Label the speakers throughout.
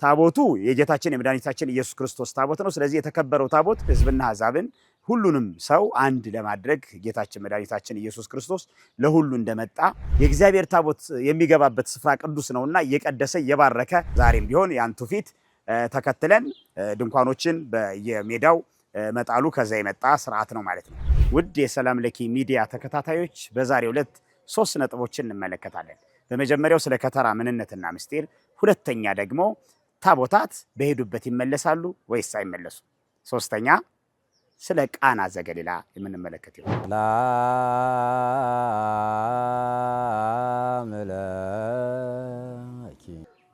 Speaker 1: ታቦቱ የጌታችን የመድኃኒታችን ኢየሱስ ክርስቶስ ታቦት ነው። ስለዚህ የተከበረው ታቦት ሕዝብና አሕዛብን ሁሉንም ሰው አንድ ለማድረግ ጌታችን መድኃኒታችን ኢየሱስ ክርስቶስ ለሁሉ እንደመጣ የእግዚአብሔር ታቦት የሚገባበት ስፍራ ቅዱስ ነውና እየቀደሰ እየባረከ ዛሬም ቢሆን ያን ትውፊት ተከትለን ድንኳኖችን በየሜዳው መጣሉ ከዛ የመጣ ስርዓት ነው ማለት ነው። ውድ የሰላም ለኪ ሚዲያ ተከታታዮች በዛሬው ዕለት 3 ነጥቦችን እንመለከታለን። በመጀመሪያው ስለ ከተራ ምንነትና ምስጢር፣ ሁለተኛ ደግሞ ታቦታት በሄዱበት ይመለሳሉ ወይስ አይመለሱ፣ ሶስተኛ ስለ ቃና ዘገሊላ የምንመለከት ይሆናል።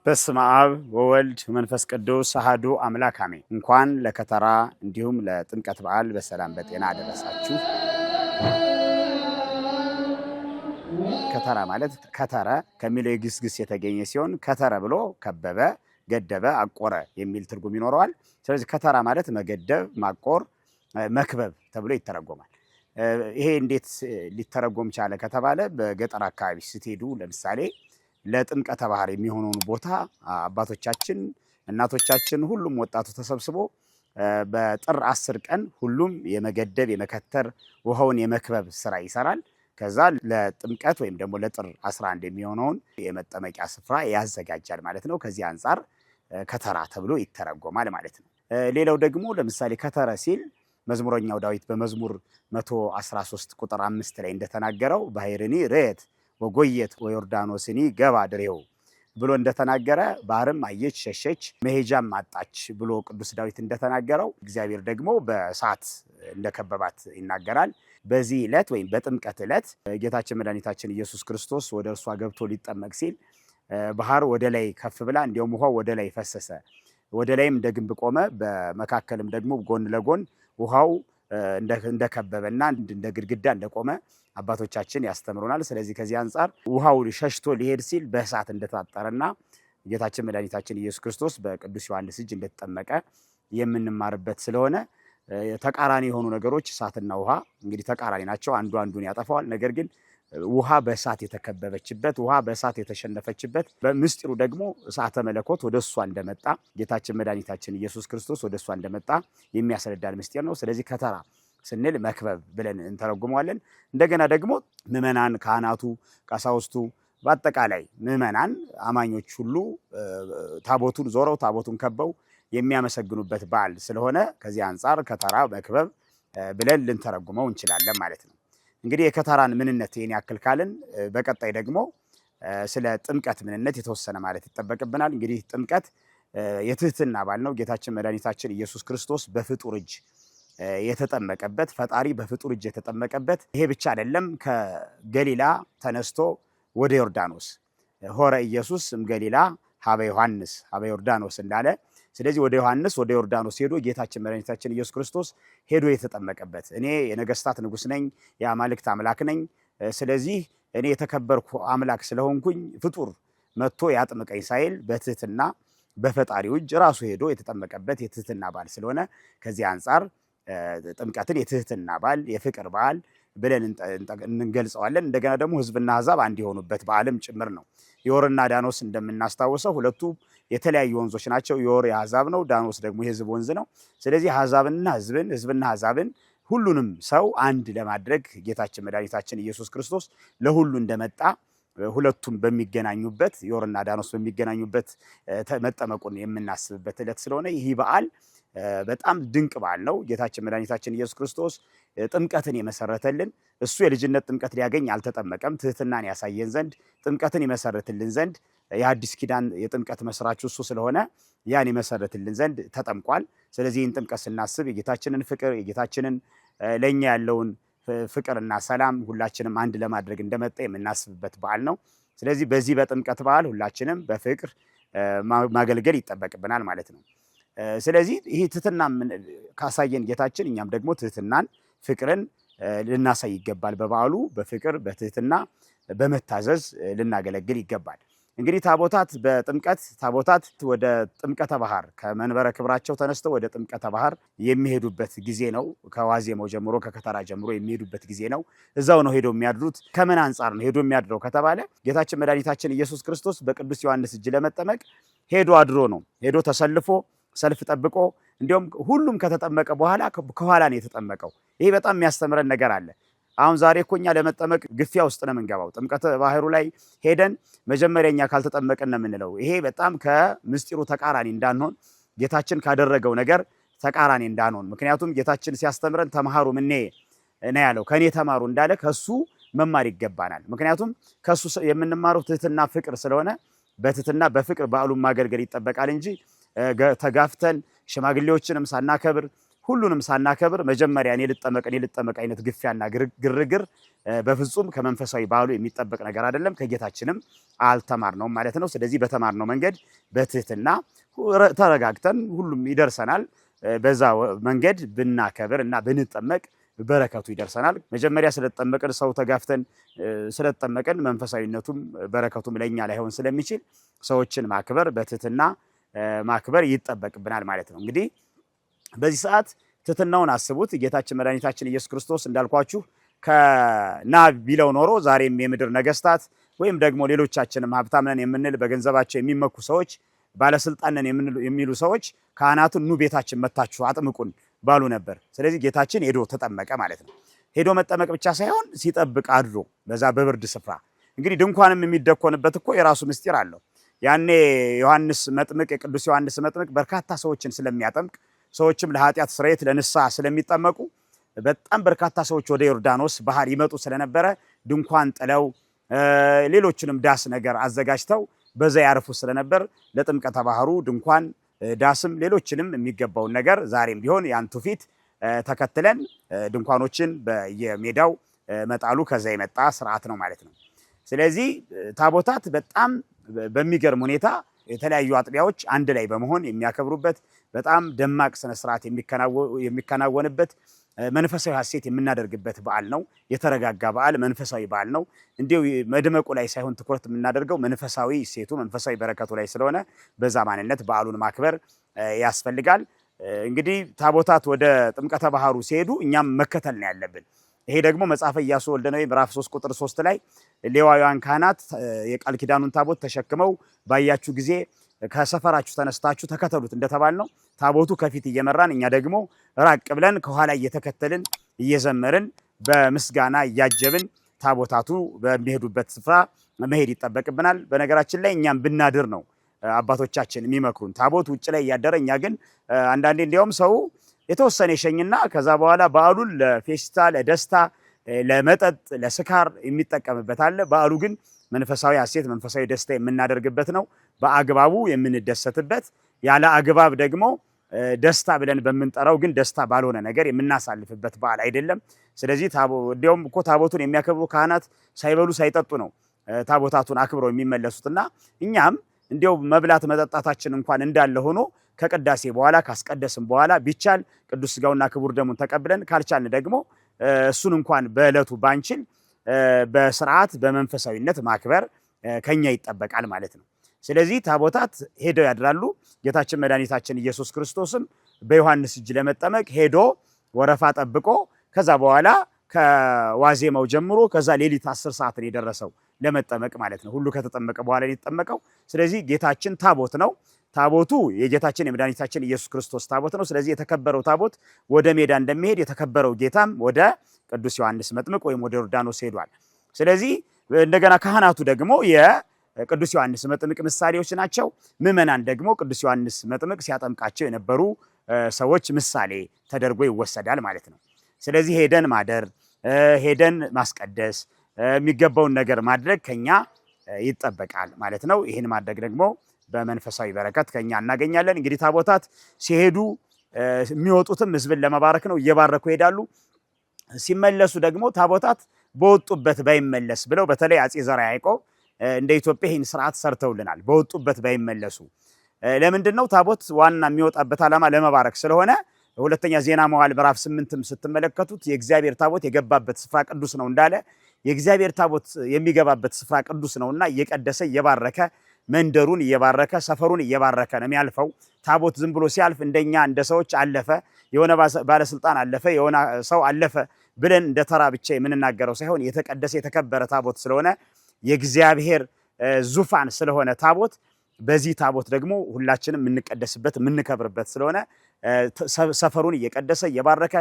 Speaker 1: በስመ አብ ወወልድ መንፈስ ቅዱስ አሐዱ አምላክ አሜን። እንኳን ለከተራ እንዲሁም ለጥምቀት በዓል በሰላም በጤና አደረሳችሁ። ከተራ ማለት ከተረ ከሚለው የግስ ግስ የተገኘ ሲሆን ከተረ ብሎ ከበበ፣ ገደበ፣ አቆረ የሚል ትርጉም ይኖረዋል። ስለዚህ ከተራ ማለት መገደብ፣ ማቆር፣ መክበብ ተብሎ ይተረጎማል። ይሄ እንዴት ሊተረጎም ቻለ ከተባለ በገጠር አካባቢ ስትሄዱ ለምሳሌ ለጥምቀተ ባህር የሚሆነውን ቦታ አባቶቻችን፣ እናቶቻችን ሁሉም ወጣቱ ተሰብስቦ በጥር 10 ቀን ሁሉም የመገደብ የመከተር ውሃውን የመክበብ ስራ ይሰራል። ከዛ ለጥምቀት ወይም ደግሞ ለጥር 11 የሚሆነውን የመጠመቂያ ስፍራ ያዘጋጃል ማለት ነው። ከዚህ አንጻር ከተራ ተብሎ ይተረጎማል ማለት ነው። ሌላው ደግሞ ለምሳሌ ከተረ ሲል መዝሙረኛው ዳዊት በመዝሙር 113 ቁጥር 5 ላይ እንደተናገረው ባሕርኒ ርየት ወጎየት ወዮርዳኖስኒ ገባ ድሬው ብሎ እንደተናገረ ባህርም አየች ሸሸች መሄጃም አጣች ብሎ ቅዱስ ዳዊት እንደተናገረው እግዚአብሔር ደግሞ በእሳት እንደከበባት ይናገራል። በዚህ ዕለት ወይም በጥምቀት ዕለት ጌታችን መድኃኒታችን ኢየሱስ ክርስቶስ ወደ እርሷ ገብቶ ሊጠመቅ ሲል ባህር ወደ ላይ ከፍ ብላ እንዲያውም ውሃው ወደ ላይ ፈሰሰ። ወደ ላይም እንደ ግንብ ቆመ፣ በመካከልም ደግሞ ጎን ለጎን ውሃው እንደከበበና እንደ ግድግዳ እንደቆመ አባቶቻችን ያስተምሩናል። ስለዚህ ከዚህ አንጻር ውሃው ሸሽቶ ሊሄድ ሲል በእሳት እንደታጠረና ጌታችን መድኃኒታችን ኢየሱስ ክርስቶስ በቅዱስ ዮሐንስ እጅ እንደተጠመቀ የምንማርበት ስለሆነ ተቃራኒ የሆኑ ነገሮች እሳትና ውሃ እንግዲህ ተቃራኒ ናቸው። አንዱ አንዱን ያጠፋዋል። ነገር ግን ውሃ በእሳት የተከበበችበት፣ ውሃ በእሳት የተሸነፈችበት፣ በምስጢሩ ደግሞ እሳተ መለኮት ወደ እሷ እንደመጣ ጌታችን መድኃኒታችን ኢየሱስ ክርስቶስ ወደ እሷ እንደመጣ የሚያስረዳን ምስጢር ነው። ስለዚህ ከተራ ስንል መክበብ ብለን እንተረጉመዋለን። እንደገና ደግሞ ምዕመናን፣ ካህናቱ፣ ቀሳውስቱ በአጠቃላይ ምዕመናን አማኞች ሁሉ ታቦቱን ዞረው ታቦቱን ከበው የሚያመሰግኑበት በዓል ስለሆነ ከዚህ አንጻር ከተራ መክበብ ብለን ልንተረጉመው እንችላለን ማለት ነው። እንግዲህ የከተራን ምንነት ይህን ያክል ካልን በቀጣይ ደግሞ ስለ ጥምቀት ምንነት የተወሰነ ማለት ይጠበቅብናል። እንግዲህ ጥምቀት የትህትና በዓል ነው። ጌታችን መድኃኒታችን ኢየሱስ ክርስቶስ በፍጡር እጅ የተጠመቀበት፣ ፈጣሪ በፍጡር እጅ የተጠመቀበት። ይሄ ብቻ አይደለም። ከገሊላ ተነስቶ ወደ ዮርዳኖስ ሆረ ኢየሱስ እምገሊላ ሀበ ዮሐንስ ሀበ ዮርዳኖስ እንዳለ፣ ስለዚህ ወደ ዮሐንስ ወደ ዮርዳኖስ ሄዶ ጌታችን መድኃኒታችን ኢየሱስ ክርስቶስ ሄዶ የተጠመቀበት፣ እኔ የነገስታት ንጉሥ ነኝ፣ የአማልክት አምላክ ነኝ፣ ስለዚህ እኔ የተከበርኩ አምላክ ስለሆንኩኝ ፍጡር መጥቶ ያጥምቀኝ ሳይል በትህትና በፈጣሪው እጅ ራሱ ሄዶ የተጠመቀበት የትህትና በዓል ስለሆነ ከዚህ አንጻር ጥምቀትን የትህትና በዓል የፍቅር በዓል ብለን እንገልጸዋለን። እንደገና ደግሞ ሕዝብና አሕዛብ አንድ የሆኑበት በዓልም ጭምር ነው። ዮርና ዳኖስ እንደምናስታውሰው ሁለቱ የተለያዩ ወንዞች ናቸው። ዮር የአሕዛብ ነው፣ ዳኖስ ደግሞ የሕዝብ ወንዝ ነው። ስለዚህ አሕዛብንና ሕዝብን፣ ሕዝብና አሕዛብን ሁሉንም ሰው አንድ ለማድረግ ጌታችን መድኃኒታችን ኢየሱስ ክርስቶስ ለሁሉ እንደመጣ ሁለቱም በሚገናኙበት ዮርና ዳኖስ በሚገናኙበት መጠመቁን የምናስብበት ዕለት ስለሆነ ይህ በዓል በጣም ድንቅ በዓል ነው። ጌታችን መድኃኒታችን ኢየሱስ ክርስቶስ ጥምቀትን የመሰረተልን እሱ የልጅነት ጥምቀት ሊያገኝ አልተጠመቀም። ትህትናን ያሳየን ዘንድ ጥምቀትን የመሰረትልን ዘንድ የአዲስ ኪዳን የጥምቀት መስራቹ እሱ ስለሆነ ያን የመሰረትልን ዘንድ ተጠምቋል። ስለዚህ ይህን ጥምቀት ስናስብ የጌታችንን ፍቅር የጌታችንን ለእኛ ያለውን ፍቅርና ሰላም ሁላችንም አንድ ለማድረግ እንደመጣ የምናስብበት በዓል ነው። ስለዚህ በዚህ በጥምቀት በዓል ሁላችንም በፍቅር ማገልገል ይጠበቅብናል ማለት ነው። ስለዚህ ይህ ትህትና ካሳየን ጌታችን እኛም ደግሞ ትህትናን ፍቅርን ልናሳይ ይገባል። በበዓሉ በፍቅር በትህትና በመታዘዝ ልናገለግል ይገባል። እንግዲህ ታቦታት በጥምቀት ታቦታት ወደ ጥምቀተ ባህር ከመንበረ ክብራቸው ተነስተው ወደ ጥምቀተ ባህር የሚሄዱበት ጊዜ ነው። ከዋዜማው ጀምሮ ከከተራ ጀምሮ የሚሄዱበት ጊዜ ነው። እዛው ነው ሄዶ የሚያድሩት። ከምን አንጻር ነው ሄዶ የሚያድረው ከተባለ ጌታችን መድኃኒታችን ኢየሱስ ክርስቶስ በቅዱስ ዮሐንስ እጅ ለመጠመቅ ሄዶ አድሮ ነው። ሄዶ ተሰልፎ ሰልፍ ጠብቆ እንዲያውም ሁሉም ከተጠመቀ በኋላ ከኋላ ነው የተጠመቀው። ይሄ በጣም የሚያስተምረን ነገር አለ። አሁን ዛሬ እኮ እኛ ለመጠመቅ ግፊያ ውስጥ ነው የምንገባው። ጥምቀተ ባህሩ ላይ ሄደን መጀመሪያ እኛ ካልተጠመቅን ነው የምንለው። ይሄ በጣም ከምስጢሩ ተቃራኒ እንዳንሆን ጌታችን ካደረገው ነገር ተቃራኒ እንዳንሆን። ምክንያቱም ጌታችን ሲያስተምረን ተማሃሩ ምኔ ነው ያለው። ከኔ ተማሩ እንዳለ ከሱ መማር ይገባናል። ምክንያቱም ከሱ የምንማረው ትህትና፣ ፍቅር ስለሆነ በትህትና በፍቅር በዓሉን ማገልገል ይጠበቃል እንጂ ተጋፍተን ሽማግሌዎችንም ሳናከብር ሁሉንም ሳናከብር መጀመሪያ እኔ ልጠመቅ አይነት ግፊያና ግርግር በፍጹም ከመንፈሳዊ በዓሉ የሚጠበቅ ነገር አይደለም። ከጌታችንም አልተማርነውም ማለት ነው። ስለዚህ በተማርነው መንገድ በትህትና ተረጋግተን ሁሉም ይደርሰናል። በዛ መንገድ ብናከብር እና ብንጠመቅ በረከቱ ይደርሰናል። መጀመሪያ ስለተጠመቅን ሰው ተጋፍተን ስለተጠመቅን መንፈሳዊነቱም በረከቱም ለኛ ላይሆን ስለሚችል ሰዎችን ማክበር በትህትና ማክበር ይጠበቅብናል ማለት ነው። እንግዲህ በዚህ ሰዓት ትህትናውን አስቡት። ጌታችን መድኃኒታችን ኢየሱስ ክርስቶስ እንዳልኳችሁ ከና ቢለው ኖሮ ዛሬም የምድር ነገስታት ወይም ደግሞ ሌሎቻችንም ሀብታም ነን የምንል በገንዘባቸው የሚመኩ ሰዎች ባለስልጣን ነን የሚሉ ሰዎች ካህናቱን ኑ ቤታችን መታችሁ አጥምቁን ባሉ ነበር። ስለዚህ ጌታችን ሄዶ ተጠመቀ ማለት ነው። ሄዶ መጠመቅ ብቻ ሳይሆን ሲጠብቅ አድሮ በዛ በብርድ ስፍራ እንግዲህ ድንኳንም የሚደኮንበት እኮ የራሱ ምስጢር አለው። ያኔ ዮሐንስ መጥምቅ የቅዱስ ዮሐንስ መጥምቅ በርካታ ሰዎችን ስለሚያጠምቅ ሰዎችም ለኃጢአት ስርየት ለንስሐ ስለሚጠመቁ በጣም በርካታ ሰዎች ወደ ዮርዳኖስ ባህር ይመጡ ስለነበረ ድንኳን ጥለው ሌሎችንም ዳስ ነገር አዘጋጅተው በዛ ያርፉ ስለነበር ለጥምቀተ ባህሩ ድንኳን ዳስም ሌሎችንም የሚገባውን ነገር ዛሬም ቢሆን ያንቱ ፊት ተከትለን ድንኳኖችን በየሜዳው መጣሉ ከዛ የመጣ ስርዓት ነው ማለት ነው። ስለዚህ ታቦታት በጣም በሚገርም ሁኔታ የተለያዩ አጥቢያዎች አንድ ላይ በመሆን የሚያከብሩበት በጣም ደማቅ ስነ ስርዓት የሚከናወንበት መንፈሳዊ ሐሴት የምናደርግበት በዓል ነው። የተረጋጋ በዓል መንፈሳዊ በዓል ነው። እንዲሁ መድመቁ ላይ ሳይሆን ትኩረት የምናደርገው መንፈሳዊ ሴቱ መንፈሳዊ በረከቱ ላይ ስለሆነ በዛ ማንነት በዓሉን ማክበር ያስፈልጋል። እንግዲህ ታቦታት ወደ ጥምቀተ ባህሩ ሲሄዱ እኛም መከተል ነው ያለብን። ይሄ ደግሞ መጽሐፈ ኢያሱ ወልደ ነዌ ምዕራፍ 3 ቁጥር 3 ላይ ሌዋውያን ካህናት የቃል ኪዳኑን ታቦት ተሸክመው ባያችሁ ጊዜ ከሰፈራችሁ ተነስታችሁ ተከተሉት እንደተባል ነው። ታቦቱ ከፊት እየመራን እኛ ደግሞ ራቅ ብለን ከኋላ እየተከተልን እየዘመርን በምስጋና እያጀብን ታቦታቱ በሚሄዱበት ስፍራ መሄድ ይጠበቅብናል። በነገራችን ላይ እኛም ብናድር ነው አባቶቻችን የሚመክሩን። ታቦት ውጭ ላይ እያደረ እኛ ግን አንዳንዴ እንዲያውም ሰው የተወሰነ ይሸኝና ከዛ በኋላ በዓሉን ለፌስታ፣ ለደስታ፣ ለመጠጥ፣ ለስካር የሚጠቀምበት አለ። በዓሉ ግን መንፈሳዊ ሐሴት መንፈሳዊ ደስታ የምናደርግበት ነው። በአግባቡ የምንደሰትበት ያለ አግባብ ደግሞ ደስታ ብለን በምንጠራው ግን ደስታ ባልሆነ ነገር የምናሳልፍበት በዓል አይደለም። ስለዚህ እንዲያውም እኮ ታቦቱን የሚያከብሩ ካህናት ሳይበሉ ሳይጠጡ ነው ታቦታቱን አክብረው የሚመለሱትና እኛም እንዲያው መብላት መጠጣታችን እንኳን እንዳለ ሆኖ ከቅዳሴ በኋላ ካስቀደስም በኋላ ቢቻል ቅዱስ ሥጋውና ክቡር ደሙን ተቀብለን ካልቻልን ደግሞ እሱን እንኳን በዕለቱ ባንችል በስርዓት በመንፈሳዊነት ማክበር ከኛ ይጠበቃል ማለት ነው። ስለዚህ ታቦታት ሄደው ያድራሉ። ጌታችን መድኃኒታችን ኢየሱስ ክርስቶስም በዮሐንስ እጅ ለመጠመቅ ሄዶ ወረፋ ጠብቆ ከዛ በኋላ ከዋዜማው ጀምሮ ከዛ ሌሊት 10 ሰዓት ነው የደረሰው ለመጠመቅ ማለት ነው። ሁሉ ከተጠመቀ በኋላ የተጠመቀው። ስለዚህ ጌታችን ታቦት ነው። ታቦቱ የጌታችን የመድኃኒታችን ኢየሱስ ክርስቶስ ታቦት ነው። ስለዚህ የተከበረው ታቦት ወደ ሜዳ እንደሚሄድ የተከበረው ጌታም ወደ ቅዱስ ዮሐንስ መጥምቅ ወይም ወደ ዮርዳኖስ ሄዷል። ስለዚህ እንደገና ካህናቱ ደግሞ የቅዱስ ዮሐንስ መጥምቅ ምሳሌዎች ናቸው። ምዕመናን ደግሞ ቅዱስ ዮሐንስ መጥምቅ ሲያጠምቃቸው የነበሩ ሰዎች ምሳሌ ተደርጎ ይወሰዳል ማለት ነው። ስለዚህ ሄደን ማደር፣ ሄደን ማስቀደስ፣ የሚገባውን ነገር ማድረግ ከኛ ይጠበቃል ማለት ነው። ይህን ማድረግ ደግሞ በመንፈሳዊ በረከት ከኛ እናገኛለን። እንግዲህ ታቦታት ሲሄዱ የሚወጡትም ሕዝብን ለመባረክ ነው፣ እየባረኩ ይሄዳሉ። ሲመለሱ ደግሞ ታቦታት በወጡበት ባይመለስ ብለው በተለይ አፄ ዘርዓ ያዕቆብ እንደ ኢትዮጵያ ይህን ስርዓት ሰርተውልናል። በወጡበት ባይመለሱ ለምንድን ነው? ታቦት ዋና የሚወጣበት ዓላማ ለመባረክ ስለሆነ ሁለተኛ ዜና መዋዕል ምዕራፍ 8ም ስትመለከቱት የእግዚአብሔር ታቦት የገባበት ስፍራ ቅዱስ ነው እንዳለ የእግዚአብሔር ታቦት የሚገባበት ስፍራ ቅዱስ ነውና እየቀደሰ እየባረከ መንደሩን እየባረከ ሰፈሩን እየባረከ ነው የሚያልፈው። ታቦት ዝም ብሎ ሲያልፍ እንደኛ እንደ ሰዎች አለፈ፣ የሆነ ባለስልጣን አለፈ፣ የሆነ ሰው አለፈ ብለን እንደ ተራ ብቻ የምንናገረው ሳይሆን የተቀደሰ የተከበረ ታቦት ስለሆነ የእግዚአብሔር ዙፋን ስለሆነ ታቦት በዚህ ታቦት ደግሞ ሁላችንም የምንቀደስበት የምንከብርበት ስለሆነ ሰፈሩን እየቀደሰ እየባረከ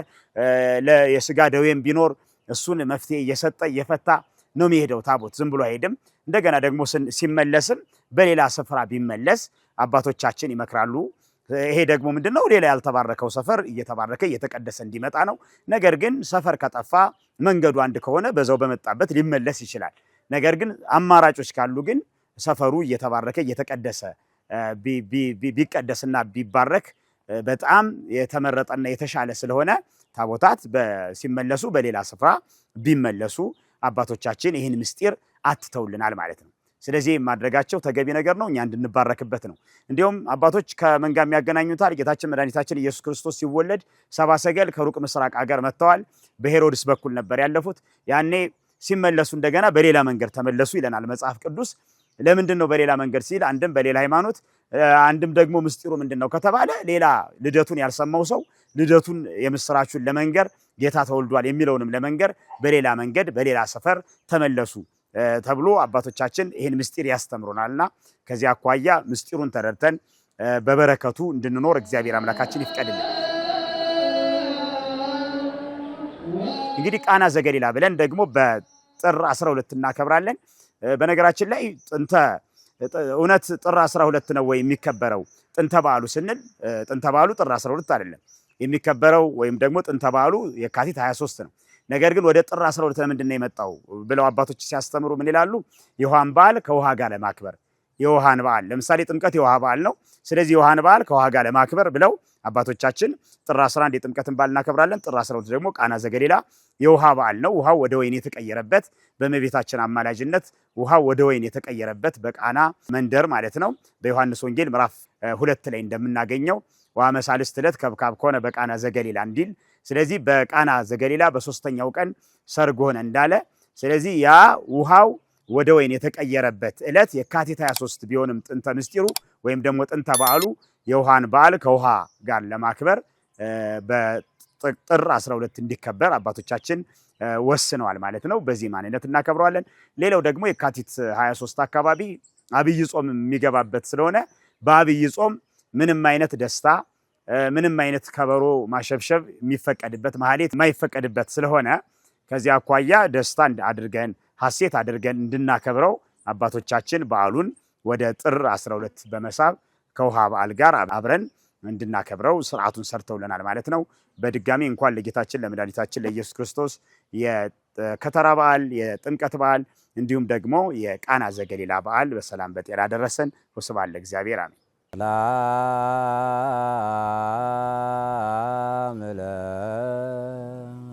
Speaker 1: የስጋ ደዌም ቢኖር እሱን መፍትሄ እየሰጠ እየፈታ ነው የሚሄደው። ታቦት ዝም ብሎ አይሄድም። እንደገና ደግሞ ሲመለስም በሌላ ስፍራ ቢመለስ አባቶቻችን ይመክራሉ። ይሄ ደግሞ ምንድነው ሌላ ያልተባረከው ሰፈር እየተባረከ እየተቀደሰ እንዲመጣ ነው። ነገር ግን ሰፈር ከጠፋ መንገዱ አንድ ከሆነ በዛው በመጣበት ሊመለስ ይችላል። ነገር ግን አማራጮች ካሉ ግን ሰፈሩ እየተባረከ እየተቀደሰ ቢቀደስና ቢባረክ በጣም የተመረጠና የተሻለ ስለሆነ ታቦታት ሲመለሱ በሌላ ስፍራ ቢመለሱ አባቶቻችን ይህን ምስጢር አትተውልናል ማለት ነው። ስለዚህ ማድረጋቸው ተገቢ ነገር ነው፣ እኛ እንድንባረክበት ነው። እንዲሁም አባቶች ከመንጋ የሚያገናኙታል። ጌታችን መድኃኒታችን ኢየሱስ ክርስቶስ ሲወለድ ሰብአ ሰገል ከሩቅ ምስራቅ ሀገር መጥተዋል። በሄሮድስ በኩል ነበር ያለፉት። ያኔ ሲመለሱ እንደገና በሌላ መንገድ ተመለሱ ይለናል መጽሐፍ ቅዱስ። ለምንድን ነው በሌላ መንገድ ሲል አንድም በሌላ ሃይማኖት፣ አንድም ደግሞ ምስጢሩ ምንድን ነው ከተባለ ሌላ ልደቱን ያልሰማው ሰው ልደቱን የምስራቹን ለመንገር ጌታ ተወልዷል የሚለውንም ለመንገር በሌላ መንገድ በሌላ ሰፈር ተመለሱ ተብሎ አባቶቻችን ይህን ምስጢር ያስተምሩናልና ከዚህ አኳያ ምስጢሩን ተረድተን በበረከቱ እንድንኖር እግዚአብሔር አምላካችን ይፍቀድልን። እንግዲህ ቃና ዘገሊላ ብለን ደግሞ በጥር 12 እናከብራለን። በነገራችን ላይ እውነት ጥር 12 ነው ወይ የሚከበረው? ጥንተ በዓሉ ስንል ጥንተ በዓሉ ጥር 12 አይደለም የሚከበረው፣ ወይም ደግሞ ጥንተ በዓሉ የካቲት 23 ነው። ነገር ግን ወደ ጥር 12 ለምንድን ነው የመጣው ብለው አባቶች ሲያስተምሩ ምን ይላሉ? የውሃን በዓል ከውሃ ጋር ለማክበር የውሃን በዓል ለምሳሌ ጥምቀት የውሃ በዓል ነው። ስለዚህ የውሃን በዓል ከውሃ ጋር ለማክበር ብለው አባቶቻችን ጥር 11 የጥምቀትን በዓል እናከብራለን። ጥር 12 ደግሞ ቃና ዘገሊላ የውሃ በዓል ነው። ውሃው ወደ ወይን የተቀየረበት በእመቤታችን አማላጅነት ውሃው ወደ ወይን የተቀየረበት በቃና መንደር ማለት ነው። በዮሐንስ ወንጌል ምዕራፍ 2 ላይ እንደምናገኘው ወአመሳልስት ዕለት ከብካብ ከሆነ በቃና ዘገሊላ እንዲል፣ ስለዚህ በቃና ዘገሊላ በሶስተኛው ቀን ሰርግ ሆነ እንዳለ፣ ስለዚህ ያ ውሃው ወደ ወይን የተቀየረበት ዕለት የካቲት 23 ቢሆንም ጥንተ ምስጢሩ ወይም ደግሞ ጥንተ በዓሉ የውሃን በዓል ከውሃ ጋር ለማክበር በጥር 12 እንዲከበር አባቶቻችን ወስነዋል ማለት ነው። በዚህ ማንነት እናከብረዋለን። ሌላው ደግሞ የካቲት 23 አካባቢ አብይ ጾም የሚገባበት ስለሆነ በአብይ ጾም ምንም አይነት ደስታ ምንም አይነት ከበሮ ማሸብሸብ የሚፈቀድበት ማህሌት የማይፈቀድበት ስለሆነ ከዚህ አኳያ ደስታ አድርገን ሐሴት አድርገን እንድናከብረው አባቶቻችን በዓሉን ወደ ጥር 12 በመሳብ ከውሃ በዓል ጋር አብረን እንድናከብረው ስርዓቱን ሰርተውልናል ማለት ነው። በድጋሚ እንኳን ለጌታችን ለመድኃኒታችን ለኢየሱስ ክርስቶስ የከተራ በዓል፣ የጥምቀት በዓል እንዲሁም ደግሞ የቃና ዘገሊላ በዓል በሰላም በጤና ደረሰን። ወስብሐት ለእግዚአብሔር አሜን። ሰላም